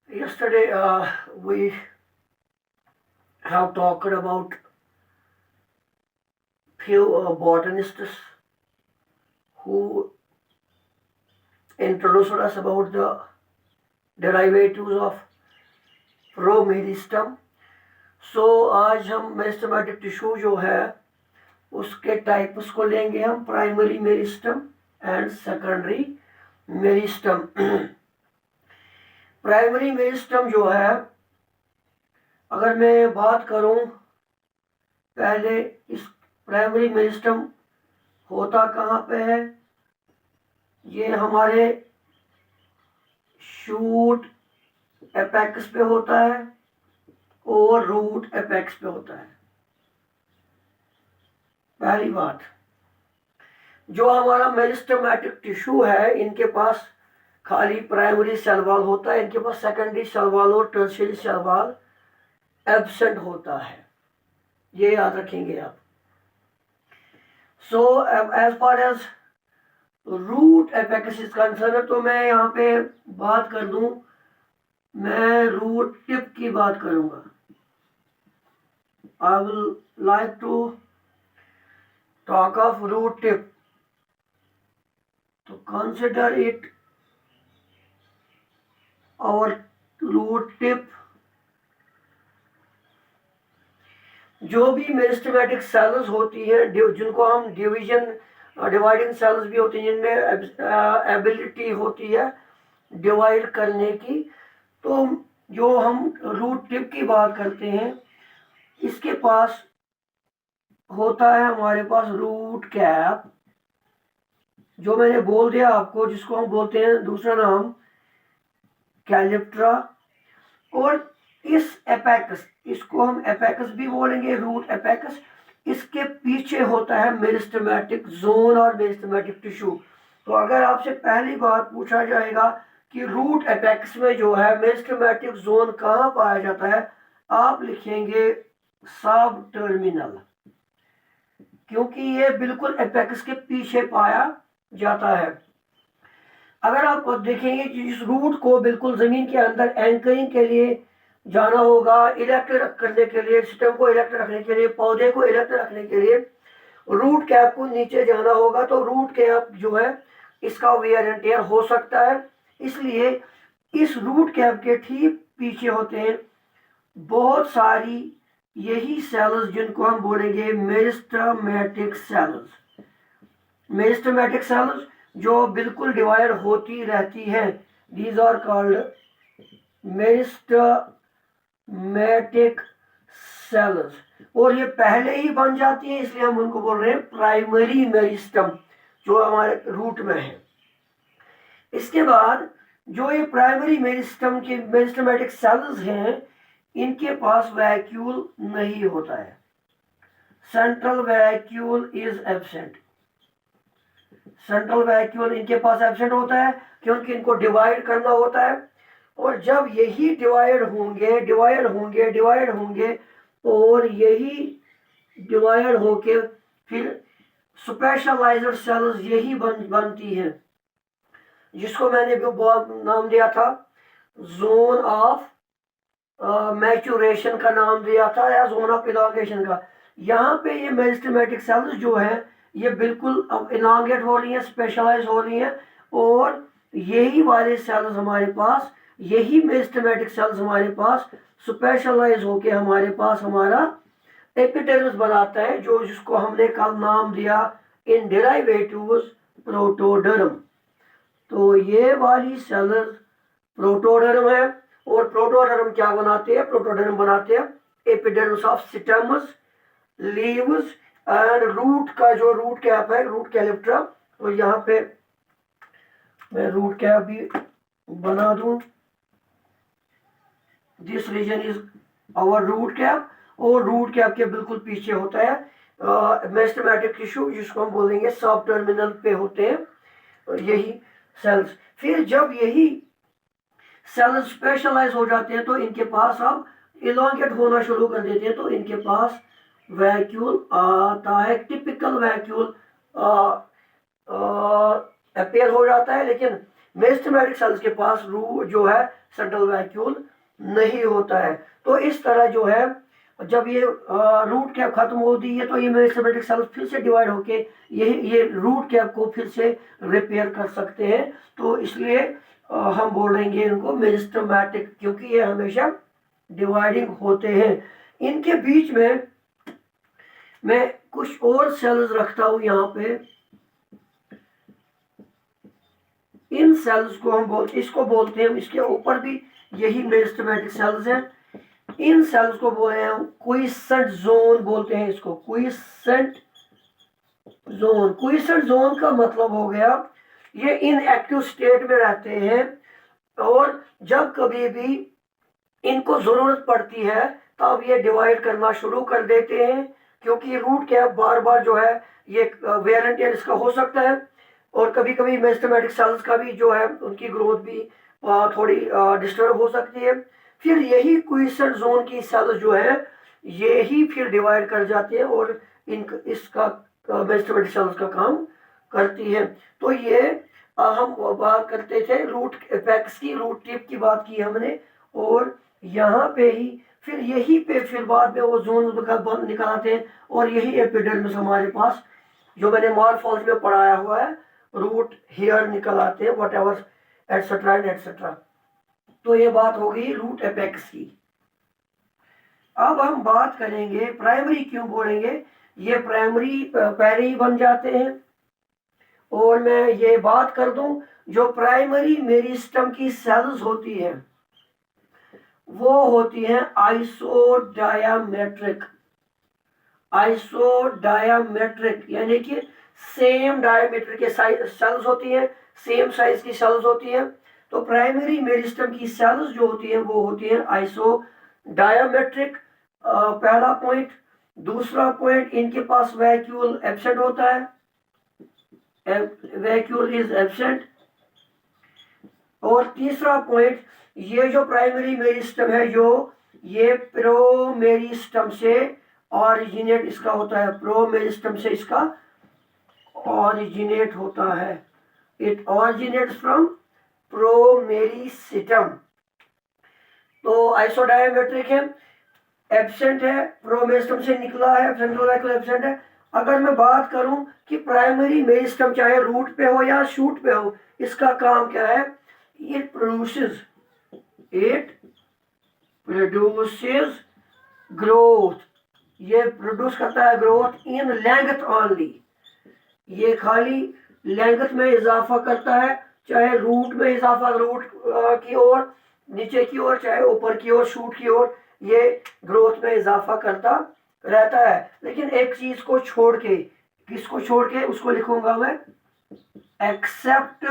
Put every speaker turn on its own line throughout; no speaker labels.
Yesterday, we have talked about few botanists who introduced us about the derivatives of प्रोमेरिस्टम। आज हम meristematic tissue जो है उसके types को लेंगे हम, primary meristem and secondary meristem. Primary meristem जो है, अगर मैं बात करूं पहले, इस प्राइमरी मेरिस्टम होता कहाँ पे है? ये हमारे शूट एपेक्स पे होता है और रूट एपेक्स पे होता है। पहली बात, जो हमारा मेरिस्टमेटिक टिश्यू है, इनके पास खाली प्राइमरी सेल वॉल होता है, इनके पास सेकेंडरी सेल वॉल और टर्शियरी सेल वॉल एब्सेंट होता है, ये याद रखेंगे आप। So as far as root apex is concerned, तो मैं यहाँ पे बात कर दूं, मैं रूट टिप की बात करूंगा। I will like to talk of root tip, तो consider it our root tip. जो भी मेरिस्टमेटिक सेल्स होती हैं, जिनको हम डिवाइडिंग सेल्स भी होती हैं, जिनमें एबिलिटी होती है डिवाइड करने की, तो जो हम रूट टिप की बात करते हैं, इसके पास होता है हमारे पास रूट कैप, जो मैंने बोल दिया आपको, जिसको हम बोलते हैं दूसरा नाम कैलिप्ट्रा। और इस एपेक्स, इसको हम एपेक्स भी बोलेंगे, रूट एपेक्स, इसके पीछे होता है मेरिस्टमेटिक जोन और मेरिस्टमेटिक टिश्यू। तो अगर आपसे पहली बात पूछा जाएगा कि रूट एपेक्स में जो है मेरिस्टमेटिक जोन कहाँ पाया जाता है, आप लिखेंगे सब टर्मिनल, क्योंकि ये बिल्कुल एपेक्स के पीछे पाया जाता है। अगर आप देखेंगे कि इस रूट को बिल्कुल जमीन के अंदर एंकरिंग के लिए जाना होगा, इलेक्ट करने के लिए, सिस्टम को इलेक्ट रखने के लिए, पौधे को इलेक्ट रखने के लिए रूट कैप को नीचे जाना होगा, तो रूट कैप जो है इसका वेयर एंड टेयर हो सकता है। इसलिए इस रूट कैप के ठीक पीछे होते हैं बहुत सारी यही सेल्स, जिनको हम बोलेंगे मेरिस्टमेटिक सेल्स। मेरिस्टमेटिक सेल्स जो बिल्कुल डिवाइड होती रहती हैं, these are called meristematic cells, और ये पहले ही बन जाती हैं, इसलिए हम उनको बोल रहे हैं प्राइमरी मेरिस्टम, जो हमारे रूट में है। इसके बाद जो ये प्राइमरी मेरिस्टम के मेरिस्टमेटिक सेल्स हैं, इनके पास वैक्यूल नहीं होता है, central vacuole is absent. Central vacuole इनके पास एब्सेंट होता है, क्योंकि इनको डिवाइड करना होता है, और जब यही डिवाइड होंगे और यही डिवाइड होके फिर स्पेशलाइज्ड सेल्स यही बनती हैं, जिसको मैंने भी नाम दिया था जोन ऑफ मैच्योरेशन का नाम दिया था, या जोन ऑफ इलांगेशन का। यहाँ पे ये मेरिस्टमेटिक सेल्स जो है ये बिल्कुल अब इलांगेट हो रही हैं, स्पेशलाइज हो रही हैं, और यही वाले सेल्स हमारे पास, यही मेरिस्टमेटिक सेल्स हमारे पास स्पेशलाइज होके हमारे पास हमारा एपिडर्मिस बनाता है, जो जिसको हमने कल नाम दिया इन डेरिवेटिव्स प्रोटोडर्म। तो ये वाली सेल्स प्रोटोडर्म है, और प्रोटोडर्म क्या बनाते हैं? प्रोटोडर्म बनाते हैं epidermis of stems, leaves and root का जो रूट कैप है, रूट कैलिप्ट्रा। तो यहाँ पे मैं रूट कैप भी बना दूं, this region is our root cap, और रूट कैप के बिल्कुल पीछे होता है मेरिस्टमेटिक टिश्यू, जिसको हम बोलेंगे सब टर्मिनल पे होते हैं यही सेल्स। फिर जब यही सेल्स स्पेशलाइज हो जाते हैं, तो इनके पास अब इलांगेट होना शुरू कर देते हैं, तो इनके पास वैक्यूल आता है, टिपिकल वैक्यूल अपेयर हो जाता है। लेकिन मेरिस्टेमेटिक सेल्स के पास जो है सेंट्रल वैक्यूल नहीं होता है। तो इस तरह जो है जब ये रूट कैप खत्म होती है तो ये मेरिस्टेमेटिक सेल्स फिर से डिवाइड होके ये रूट कैप को फिर से रिपेयर कर सकते हैं। तो इसलिए हम बोलेंगे इनको मेरिस्टेमेटिक, क्योंकि ये हमेशा डिवाइडिंग होते हैं। इनके बीच में मैं कुछ और सेल्स रखता हूं यहाँ पे। इन सेल्स को हम इसको बोलते हैं, इसके ऊपर भी यही मेरिस्टेमेटिक सेल्स हैं। इन सेल्स को बोले हम क्विसेंट जोन बोलते हैं, इसको क्विसेंट जोन। क्विसेंट जोन का मतलब हो गया ये इनएक्टिव स्टेट में रहते हैं और जब कभी भी इनको जरूरत पड़ती है तब ये डिवाइड करना शुरू कर देते हैं, क्योंकि रूट कैप बार बार जो है ये वेयर एंड टियर इसका हो सकता है और कभी कभी मेरिस्टेमेटिक सेल्स का भी जो है उनकी ग्रोथ भी थोड़ी डिस्टर्ब हो सकती है। फिर यही क्विसेंट जोन की सेल्स जो है ये ही फिर डिवाइड कर जाते हैं और इसका मेरिस्टेमेटिक सेल्स का काम करती है। तो ये हम बात करते थे रूट एपेक्स की, रूट टिप की बात की हमने, और यहाँ पे ही फिर यही पे फिर बाद में वो जोन निकल आते हैं और यही एपिडर्मिस हमारे पास जो मैंने मॉर्फोलॉजी में पढ़ाया हुआ है, रूट हेयर निकल आते हैं what ever etcetera and etcetera. तो ये बात हो गई रूट एपेक्स की। अब हम बात करेंगे प्राइमरी क्यों बोलेंगे, ये प्राइमरी पहले ही बन जाते हैं। और मैं ये बात कर दूं जो प्राइमरी मेरिस्टम की सेल्स होती हैं वो होती हैं आइसोडायामेट्रिक। आइसोडायामेट्रिक यानी कि सेम डायमीटर के सेल्स होती हैं, सेम साइज की सेल्स होती हैं। तो प्राइमरी मेरिस्टम की सेल्स जो होती हैं वो होती हैं आइसोडायामेट्रिक, पहला पॉइंट। दूसरा पॉइंट, इनके पास वैक्यूल एब्सेंट होता है, वैक्यूल इज एब्सेंट। और तीसरा पॉइंट, ये जो प्राइमरी मेरिस्टम है जो ये प्रोमेरिस्टम से ऑरिजिनेट इसका होता है, प्रोमेरिस्टम से इसका ऑरिजिनेट होता है, इट ऑरिजिनेट्स फ्रॉम प्रोमेरिस्टम। तो आइसोडायामेट्रिक है, एब्सेंट है, प्रोमेरिस्टम से निकला है, सेंट्रल वैक्यूल एब्सेंट है। अगर मैं बात करूं कि प्राइमरी मेरिस्टम चाहे रूट पे हो या शूट पे हो, इसका काम क्या है, it produces growth, ये प्रोड्यूस करता है ग्रोथ इन लेंथ ओनली, ये खाली लेंथ में इजाफा करता है, चाहे रूट में इजाफा, रूट की ओर नीचे की ओर, चाहे ऊपर की ओर शूट की ओर, ये ग्रोथ में इजाफा करता रहता है। लेकिन एक चीज को छोड़ के, किसको छोड़ के, उसको लिखूंगा मैं एक्सेप्ट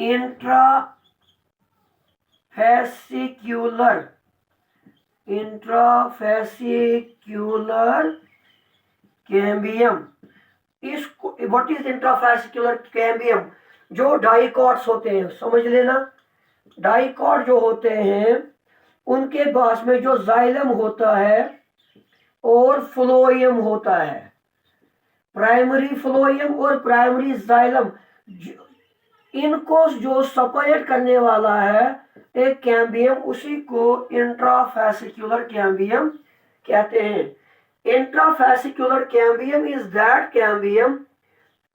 इंट्राफेसिक्यूलर कैम्बियम। इसको व्हाट इज इंट्राफेसिक्यूलर कैम्बियम, जो डाइकॉट्स होते हैं, समझ लेना, डाइकॉट जो होते हैं उनके पास में जो जाइलम होता है और फ्लोएम होता है, प्राइमरी फ्लोएम और प्राइमरी जाइलम, इनको जो सेपरेट करने वाला है एक कैम्बियम, उसी को इंट्राफेसिक्यूलर कैम्बियम कहते हैं। Intrafascicular cambium is that cambium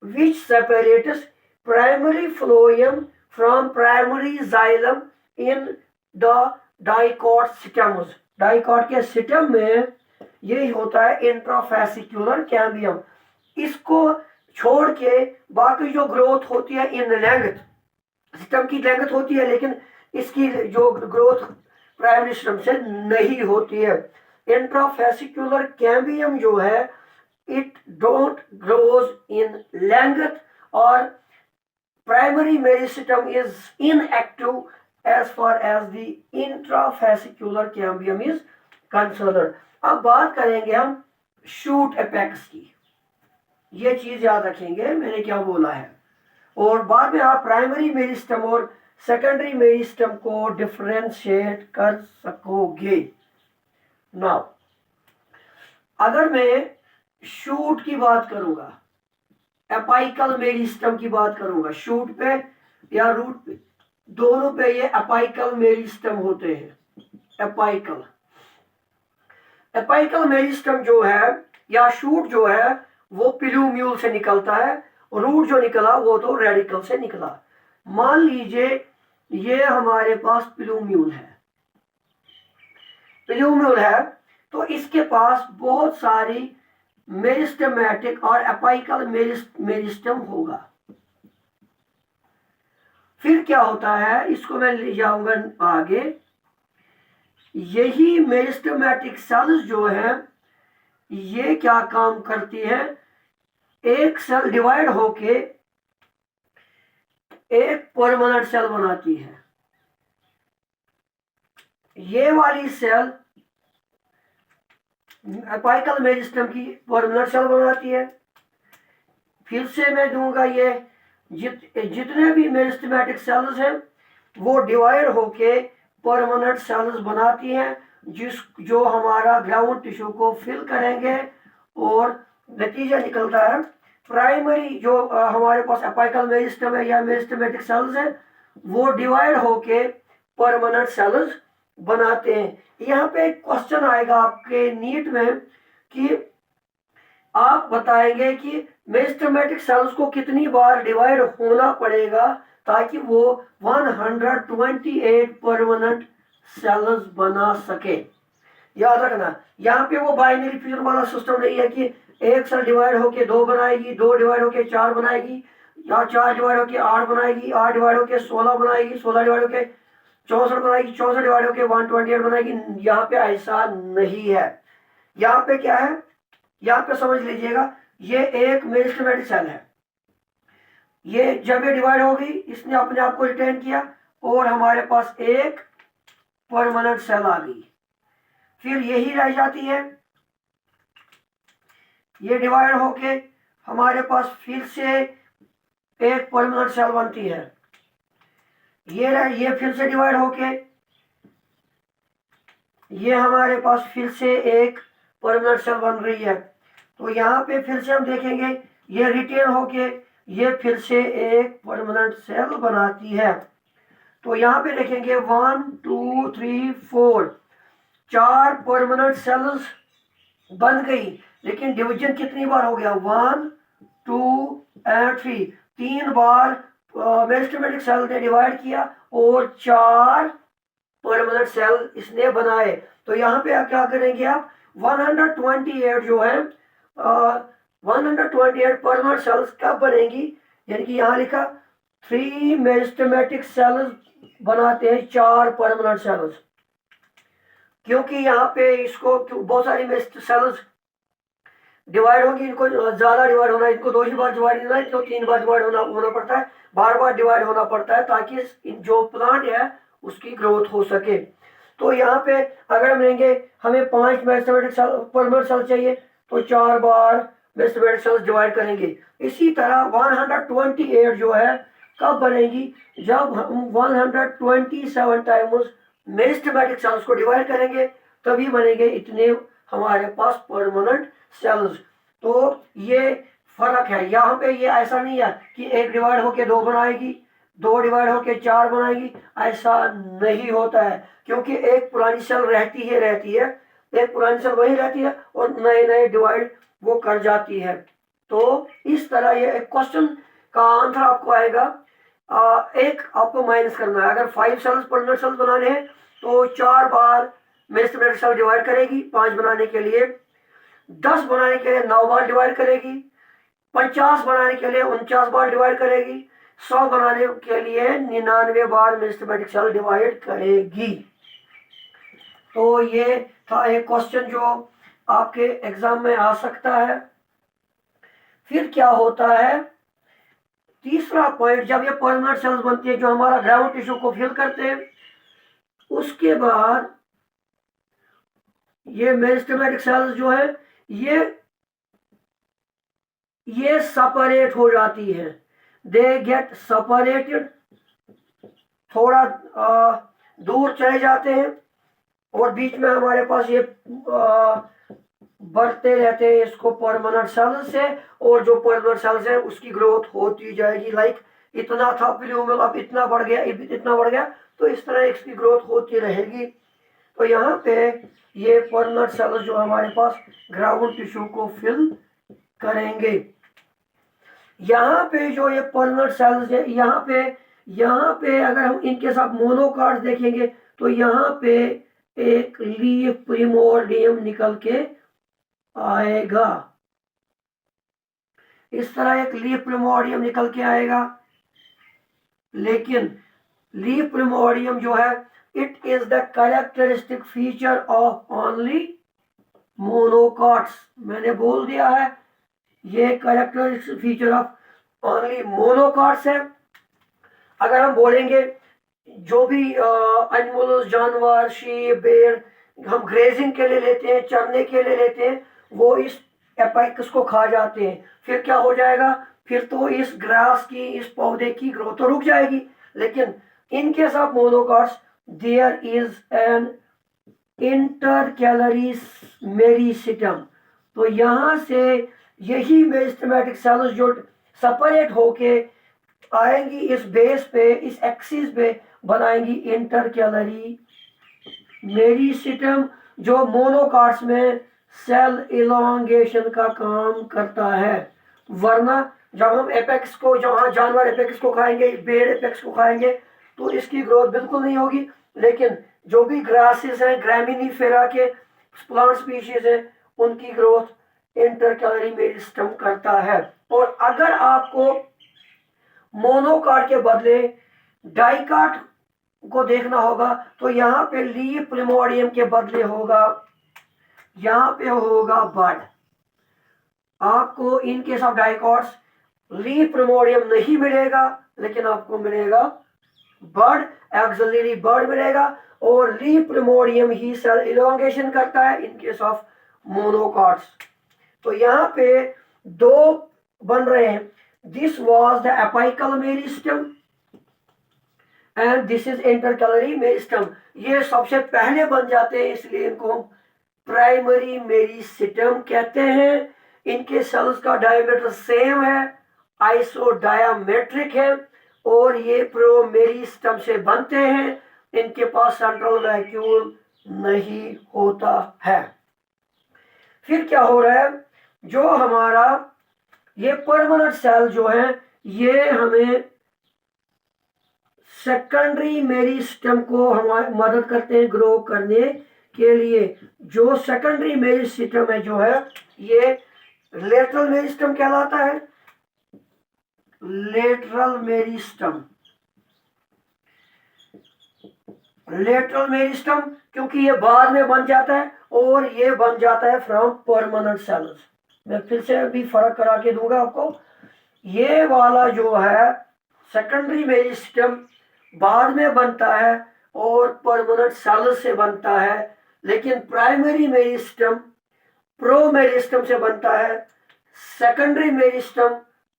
which separates primary phloem from primary xylem in the dicot stems। Dicot के स्टेम में यही होता है इंट्राफेसिक्यूलर कैम्बियम। इसको छोड़ के बाकी जो ग्रोथ होती है इन लेंथ, स्टेम की लेंथ होती है, लेकिन इसकी जो ग्रोथ प्राइमरी स्टेम से नहीं होती है। इंट्राफेसिक्यूलर कैम्बियम जो है it don't grows in length or primary meristem is inactive as far as the intrafascicular cambium is concerned। अब बात करेंगे हम शूट एपेक्स की, ये चीज याद रखेंगे मैंने क्या बोला है, और बाद में आप प्राइमरी मेरिस्टम और सेकेंडरी मेरिस्टम को डिफरेंशिएट कर सकोगे। नाउ अगर मैं शूट की बात करूंगा, एपाइकल मेरिस्टम की बात करूंगा। शूट पे या रूट पे, दोनों पे ये एपाइकल मेरिस्टम होते हैं। एपाइकल एपाइकल मेरिस्टम जो है या शूट जो है वो प्लूम्यूल से निकलता है, रूट जो निकला वो तो रेडिकल से निकला। मान लीजिए ये हमारे पास प्लूम्यूल है तो इसके पास बहुत सारी मेरिस्टेमेटिक और एपाइकल मेरिस्टम होगा। फिर क्या होता है, इसको मैं ले जाऊंगा आगे। यही मेरिस्टेमेटिक सेल्स जो है ये क्या काम करती है, एक सेल डिवाइड होके एक परमानेंट सेल बनाती है। ये वाली सेल एपाइकल मेरिस्टम की परमानेंट सेल बनाती है। फिर से मैं दूंगा, ये जितने भी मेरिस्टेमेटिक सेल्स हैं वो डिवाइड होके परमानेंट सेल्स बनाती हैं, जो हमारा ग्राउंड टिश्यू को फिल करेंगे और नतीजा निकलता है प्राइमरी जो हमारे पास एपाइकल मेरिस्टम है या मेरिस्टेमेटिक सेल्स है वो डिवाइड होके परमानेंट सेल्स बनाते हैं। यहाँ पे एक क्वेश्चन आएगा आपके नीट में कि आप बताएंगे कि मेरिस्टेमेटिक सेल्स को कितनी बार डिवाइड होना पड़ेगा ताकि वो 128 परमानेंट सेल्स बना सके। याद रखना, यहाँ पे वो बाइनरी फ्यूजन वाला सिस्टम नहीं है कि एक सेल डिवाइड होके 2 बनाएगी, 2 डिवाइड होके 4 बनाएगी, या 4 डिवाइड होके 8 बनाएगी, 8 डिवाइड होके 16 बनाएगी, 16 डिवाइड होके 64 बनाएगी, 64 डिवाइड होके 128 बनाएगी। यहाँ पे ऐसा नहीं है। यहाँ पे क्या है, यहाँ पे समझ लीजिएगा, ये एक मेरिस्टेमेटिक सेल है। ये जब ये डिवाइड होगी इसने अपने आप को रिटेन किया और हमारे पास एक परमानेंट सेल आ गई। फिर यही रह जाती है, ये डिवाइड होके हमारे पास फिर से एक परमानेंट सेल बनती है। ये फिर से डिवाइड होके ये हमारे पास फिर से एक परमानेंट सेल बन रही है। तो यहाँ पे फिर से हम देखेंगे ये रिटेन होके ये फिर से एक परमानेंट सेल बनाती है। तो यहाँ पे देखेंगे 1 2 3 4 4 परमानेंट सेल्स बन गई, लेकिन डिवीजन कितनी बार हो गया, 1 2 एंड 3, 3 बार मेरिस्टेमेटिक सेल ने डिवाइड किया और 4 परमानेंट सेल इसने बनाए। तो यहाँ पे क्या करेंगे आप, 128 जो है 128 परमानेंट सेल्स कब बनेंगी, यानी कि यहाँ लिखा 3 मेरिस्टेमेटिक सेल्स बनाते हैं 4 परमानेंट सेल्स, क्योंकि यहाँ पे इसको बहुत सारी सेल्स डिवाइड होंगी, इनको ज्यादा डिवाइड होना है, इनको 2 ही बार डिवाइड होना है, इनको 3 बार डिवाइड होना पड़ता है, बार बार डिवाइड होना पड़ता है ताकि जो प्लांट है उसकी ग्रोथ हो सके। तो यहाँ पे अगर हम लेंगे हमें 5 मेरिस्टेमेटिक सेल परमानेंट सेल चाहिए तो 4 बार मेरिस्टेमेटिक सेल्स डिवाइड करेंगे। इसी तरह 128 जो है कब बनेगी, जब हम 127 टाइम्स मेरिस्टेमेटिक सेल्स को डिवाइड करेंगे तभी बनेंगे इतने हमारे पास परमानेंट सेल्स। तो ये फर्क है, यहाँ पे ये ऐसा नहीं है कि एक डिवाइड होके 2 बनाएगी, 2 डिवाइड होके 4 बनाएगी, ऐसा नहीं होता है, क्योंकि एक पुरानी सेल रहती है, एक पुरानी सेल वही रहती है और नए नए डिवाइड वो कर जाती है। तो इस तरह ये एक क्वेश्चन का आंसर आपको आएगा, एक आपको माइनस करना है। अगर 5 सेल्स परमानेंट सेल्स बनाने हैं तो 4 बार मेरिस्टेमेटिक सेल डिवाइड करेगी, 5 बनाने के लिए, 10 बनाने के लिए 9 बार डिवाइड करेगी, 50 बनाने के लिए 49 बार डिवाइड करेगी, 100 बनाने के लिए 99 बार मेरिस्टेमेटिक सेल डिवाइड करेगी। तो ये था एक क्वेश्चन जो आपके एग्जाम में आ सकता है। फिर क्या होता है, तीसरा पॉइंट, जब ये परमानेंट सेल्स बनती है जो हमारा ग्राउंड टिश्यू को फिल करते हैं, उसके बाद ये मेरिस्टेमेटिक सेल्स जो है ये सेपरेट हो जाती है, दे गेट सेपरेटेड, थोड़ा दूर चले जाते हैं और बीच में हमारे पास ये बढ़ते रहते हैं इसको परमानेंट सेल्स से, और जो परमानेंट सेल्स है उसकी ग्रोथ होती जाएगी। लाइक इतना था प्लूमल, अब इतना बढ़ गया, इतना बढ़ गया, तो इस तरह इसकी ग्रोथ होती रहेगी। तो यहाँ पे ये परमानेंट सेल्स जो हमारे पास ग्राउंड टिश्यू को फिल करेंगे। यहाँ पे जो ये परमानेंट सेल्स है, यहाँ पे अगर हम इनके साथ मोनोकार्ड देखेंगे तो यहाँ पे एक लीफ प्रिमोर्डियम निकल के आएगा। इस तरह एक लीफ प्रिमोर्डियम निकल के आएगा। लेकिन लीफ प्रिमोर्डियम जो है, it is the characteristic feature of only monocots. मैंने बोल दिया है ये characteristic feature of only monocots है। अगर हम बोलेंगे जो भी एनिमल्स, जानवर, शीप, बेर हम ग्रेजिंग के लिए लेते हैं, चरने के लिए लेते हैं, वो इस एपेक्स को खा जाते हैं, फिर क्या हो जाएगा, फिर तो इस ग्रास की, इस पौधे की ग्रोथ तो रुक जाएगी। लेकिन in case of monocots there is an intercalary meristem. तो यहाँ से यही मेरिस्टेमेटिक सेल्स जो सेपरेट होके आएंगी इस बेस पे, इस एक्सिस पे बनाएंगी इंटरकैलरी मेरिस्टेम, जो मोनोकॉट्स में सेल इलोंगेशन का काम करता है। वरना जब हम एपेक्स को, जहाँ जानवर एपेक्स को खाएंगे, बेड़ एपेक्स को खाएंगे, तो इसकी ग्रोथ बिल्कुल नहीं होगी। लेकिन जो भी ग्रासेस हैं, ग्रामिनीफेरा के प्लांट स्पीशीज हैं, उनकी ग्रोथ इंटरकैलरी मेरिस्टेम करता है। और अगर आपको मोनोकाट के बदले डाइकाट को देखना होगा तो यहाँ पे लीफ प्रिमोर्डियम के बदले होगा, यहाँ पे होगा बड। आपको in case of dicots leaf primordium नहीं मिलेगा, लेकिन आपको मिलेगा बड, एक्सिलरी बड मिलेगा, और लीफ प्रिमोर्डियम ही सेल इलोंगेशन करता है इन केस ऑफ मोनोकॉट्स। तो यहाँ पे दो बन रहे हैं, this was the apical meristem and this is intercalary meristem. ये सबसे पहले बन जाते हैं, इसलिए इनको प्राइमरी मेरिस्टेम कहते हैं। इनके सेल्स का डायमीटर सेम है, आइसोडायामेट्रिक है, और ये प्रोमेरिस्टेम से बनते हैं। इनके पास सेंट्रल वैक्यूल नहीं होता है। फिर क्या हो रहा है, जो हमारा ये परमानेंट सेल जो है, ये हमें सेकेंडरी मेरिस्टेम को हमारी मदद करते हैं ग्रो करने के लिए। जो सेकेंडरी मेरिस्टेम है जो है, ये लेटरल मेरिस्टेम कहलाता है। लेटरल मेरिस्टेम, लेटरल मेरिस्टेम क्योंकि ये बाद में बन जाता है, और ये बन जाता है फ्रॉम परमानेंट सेल्स। मैं फिर से अभी फर्क करा के दूंगा आपको। ये वाला जो है सेकेंडरी मेरिस्टेम बाद में बनता है और परमानेंट सेल्स से बनता है। लेकिन प्राइमरी मेरिस्टेम प्रोमेरिस्टेम से बनता है, सेकेंडरी मेरिस्टेम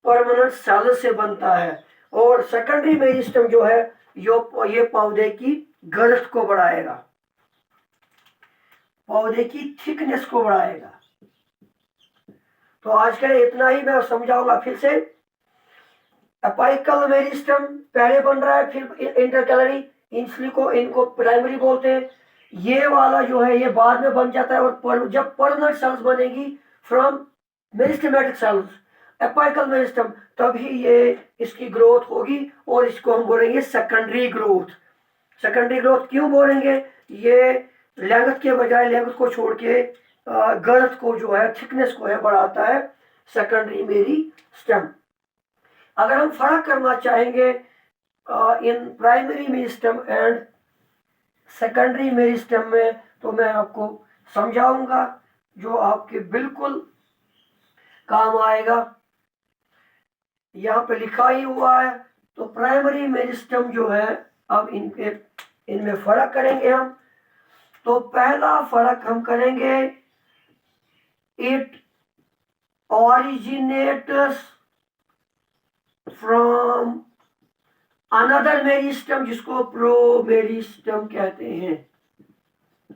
परमानेंट सेल्स से बनता है। और सेकेंडरी मेरिस्टेम जो है ये पौधे की ग्रोथ को बढ़ाएगा, पौधे की थिकनेस को बढ़ाएगा। तो आज के लिए इतना ही, मैं समझाऊंगा फिर से। अपाइकल मेरिस्टेम पहले बन रहा है, फिर इंटरकैलरी, इनको प्राइमरी बोलते हैं। ये वाला जो है ये बाद में बन जाता है, और जब परमानेंट सेल्स बनेगी from meristematic cells, apical meristem, तभी ये इसकी ग्रोथ होगी, और इसको हम बोलेंगे सेकेंडरी ग्रोथ। सेकेंडरी ग्रोथ क्यों बोलेंगे, ये लेंथ के बजाय, लेंथ को छोड़ के गर्थ को जो है, थिकनेस को है बढ़ाता है सेकेंडरी मेरिस्टेम। अगर हम फर्क करना चाहेंगे in primary meristem and secondary meristem में, तो मैं आपको समझाऊंगा जो आपके बिल्कुल काम आएगा। यहाँ पे लिखा ही हुआ है। तो प्राइमरी मेरिस्टेम जो है, अब इनमें फर्क करेंगे हम। तो पहला फर्क हम करेंगे, it originates from another meristem, जिसको प्रोमेरिस्टेम कहते हैं।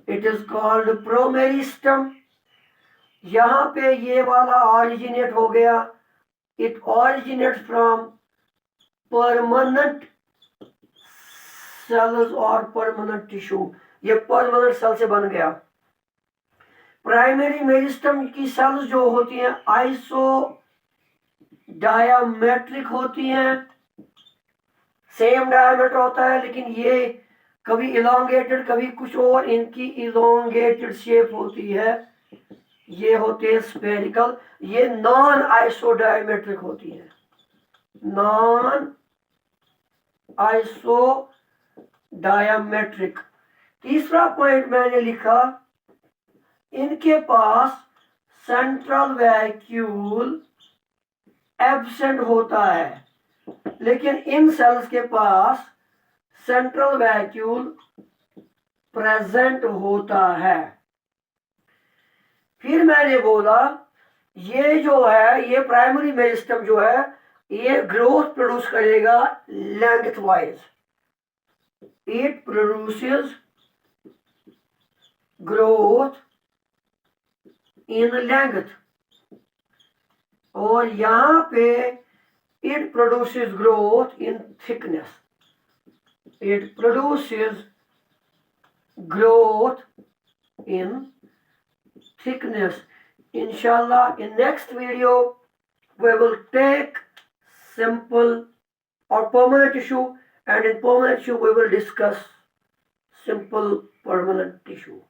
It is called promeristem. यहाँ पे ये वाला ऑरिजिनेट हो गया, it originate from permanent cells और परमानेंट टिश्यू, ये परमानेंट सेल से बन गया। प्राइमरी मेरिस्टम की सेल्स जो होती हैं आइसो डायामेट्रिक होती हैं, सेम डायमीटर होता है, लेकिन ये कभी इलोंगेटेड कभी कुछ और, इनकी इलोंगेटेड शेप होती है, ये होते हैं स्फेरिकल। ये नॉन आइसो डायमेट्रिक होती है, नॉन आइसो डायामेट्रिक। तीसरा पॉइंट मैंने लिखा, इनके पास सेंट्रल वैक्यूल एब्सेंट होता है, लेकिन इन सेल्स के पास सेंट्रल वैक्यूल प्रेजेंट होता है। फिर मैंने बोला ये जो है, ये प्राइमरी मेरिस्टम जो है, ये ग्रोथ प्रोड्यूस करेगा length wise, it produces growth in length, और यहां पे it produces growth in thickness, it produces growth in thickness. Inshallah, in next video we will take simple or permanent tissue, and in permanent tissue we will discuss simple permanent tissue.